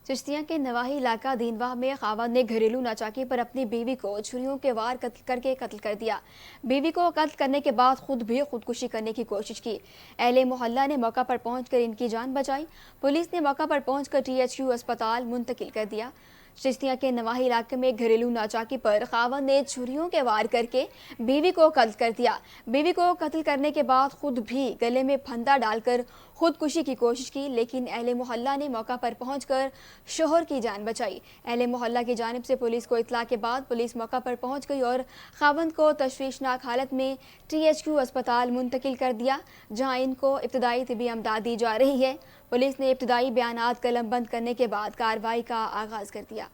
चिश्तिया के नवाही इलाका दीनवाह में खावंद ने घरेलू नाचाकी पर अपनी बीवी को छुरियों के वार करके कत्ल कर दिया। बीवी को कत्ल करने के बाद खुद भी खुदकुशी करने की कोशिश की। अहले मोहल्ला ने मौका पर पहुंचकर इनकी जान बचाई। पुलिस ने मौका पर पहुंचकर THQ अस्पताल मुंतकिल कर दिया। चिश्तिया के नवाही इलाके में घरेलू नाचाकी पर खावंद ने छुरियों के वार करके बीवी को कत्ल कर दिया। बीवी को कत्ल करने के बाद खुद भी गले में फंदा डालकर खुदकुशी की कोशिश की, लेकिन अहले मोहल्ला ने मौका पर पहुंचकर शोहर की जान बचाई। अहले मोहल्ला की जानिब से पुलिस को इत्तला के बाद पुलिस मौका पर पहुंच गई और खावंद को तशवीशनाक हालत में THQ अस्पताल मुंतकिल कर दिया, जहां इनको इब्तदाई तिबी अमदाद दी जा रही है। पुलिस ने इब्तदाई बयानात कलमबंद करने के बाद कार्रवाई का आगाज कर दिया।